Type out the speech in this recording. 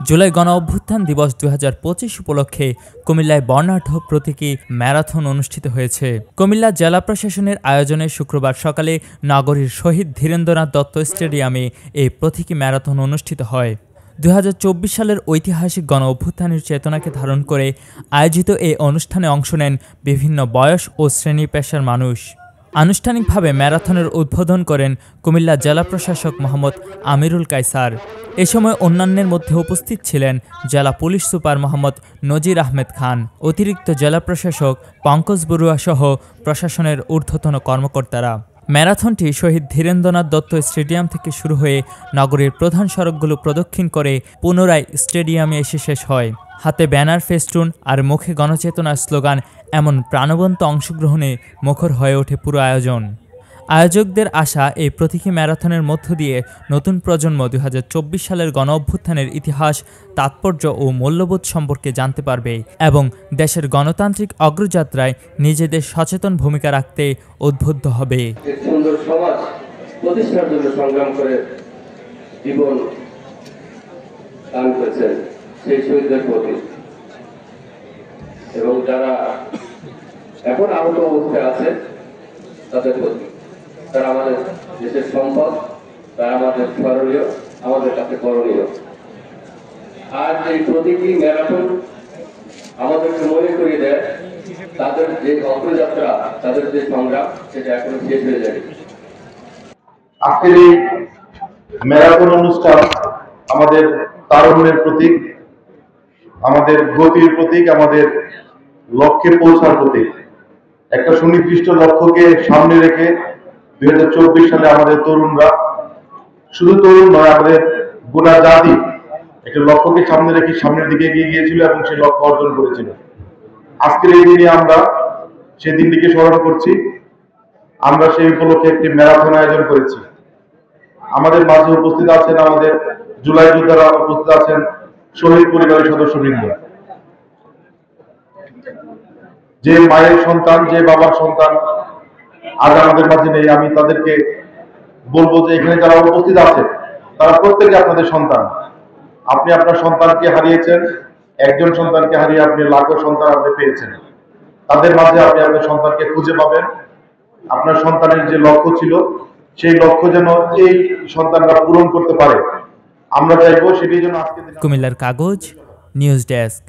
জুলাই গণ অভ্যুত্থান দিবস 2025 উপলক্ষে কুমিল্লায় বর্ণাঢ্য প্রতীকী ম্যারাথন অনুষ্ঠিত হয়েছে। কুমিল্লা জেলা প্রশাসনের আয়োজনে শুক্রবার সকালে নগরীর শহীদ ধীরেন্দ্রনাথ দত্ত স্টেডিয়ামে এই প্রতীকী ম্যারাথন অনুষ্ঠিত হয়। 2024 সালের ঐতিহাসিক গণ অভ্যুত্থানের চেতনাকে ধারণ করে আয়োজিত এই অনুষ্ঠানে অংশ নেন বিভিন্ন বয়স ও শ্রেণী পেশার মানুষ। আনুষ্ঠানিকভাবে ম্যারাথনের উদ্বোধন করেন কুমিল্লা জেলা প্রশাসক মোহাম্মদ আমিরুল কায়সার। এ সময় অন্যান্যের মধ্যে উপস্থিত ছিলেন জেলা পুলিশ সুপার মোহাম্মদ নজির আহমেদ খান, অতিরিক্ত জেলা প্রশাসক পঙ্কজ বড়ুয়া সহ প্রশাসনের ঊর্ধ্বতন কর্মকর্তারা। ম্যারাথনটি শহীদ ধীরেন্দ্রনাথ দত্ত স্টেডিয়াম থেকে শুরু হয়ে নগরীর প্রধান সড়কগুলো প্রদক্ষিণ করে পুনরায় স্টেডিয়ামে এসে শেষ হয়। হাতে ব্যানার, ফেস্টুন আর মুখে গণচেতনার স্লোগান, এমন প্রাণবন্ত অংশগ্রহণে মুখর হয়ে ওঠে পুরো আয়োজন। আয়োজকদের আশা, এই প্রতীকী ম্যারাথনের মধ্য দিয়ে নতুন প্রজন্ম 2024 সালের গণ অভ্যুত্থানের ইতিহাস, তাৎপর্য ও মূল্যবোধ সম্পর্কে জানতে পারবে এবং দেশের গণতান্ত্রিক অগ্রযাত্রায় নিজেদের সচেতন ভূমিকা রাখতে উদ্বুদ্ধ হবে। সুন্দর সমাজ প্রতিষ্ঠার জন্য সংগ্রাম করে জীবন দান করেছেন সেই শহীদদের প্রতি, এবং যারা এখন আহত অবস্থায় আছে তাদের প্রতি। তারা আমাদের দেশের সম্পদ, তারা আমাদের স্মরণীয়, আমাদের কাছে করণীয়। আর এই প্রতীকী ম্যারাথন আমাদেরকে মনে করিয়ে দেয় তাদের যে অগ্রযাত্রা, তাদের যে সংগ্রাম, সেটা এখনো শেষ হয়ে যায়। আজকের এই ম্যারাথন অনুষ্ঠান আমাদের তারুণ্যের প্রতীক, আমাদের গতির প্রতীক, আমাদের লক্ষ্যে পৌঁছার প্রতীক। একটা সুনির্দিষ্ট লক্ষ্যকে সামনে রেখে 2024 সালে আমাদের তরুণরা, শুধু তরুণ নয়, আমাদের গোটা জাতি একটা লক্ষ্যকে সামনে রেখে সামনের দিকে এগিয়ে গিয়েছিল এবং সেই লক্ষ্য অর্জন করেছিল। আজকের এই দিনে আমরা সেই দিনটিকে স্মরণ করছি। আমরা সেই উপলক্ষে একটি ম্যারাথন আয়োজন করেছি। আমাদের মাঝে উপস্থিত আছেন আমাদের জুলাই যোদ্ধারা, উপস্থিত আছেন শহীদ পরিবারের সদস্যবৃন্দ। যে মায়ের সন্তান, যে বাবার সন্তান আজ আমাদের মাঝে নেই, আমি তাদেরকে বলবো যে এখানে যারা উপস্থিত আছে তারা প্রত্যেকে আপনাদের সন্তান। আপনি আপনার সন্তানকে হারিয়েছেন, একজন সন্তানকে হারিয়ে আপনি লাখো সন্তান আপনি পেয়েছেন। তাদের মাঝে আপনি আপনার সন্তানকে খুঁজে পাবেন। আপনার সন্তানের যে লক্ষ্য ছিল, সেই লক্ষ্য যেন এই সন্তানরা পূরণ করতে পারে, আমরা চাইবো সেটি যেন আজকে। কুমিল্লার কাগজ, নিউজ ডেস্ক।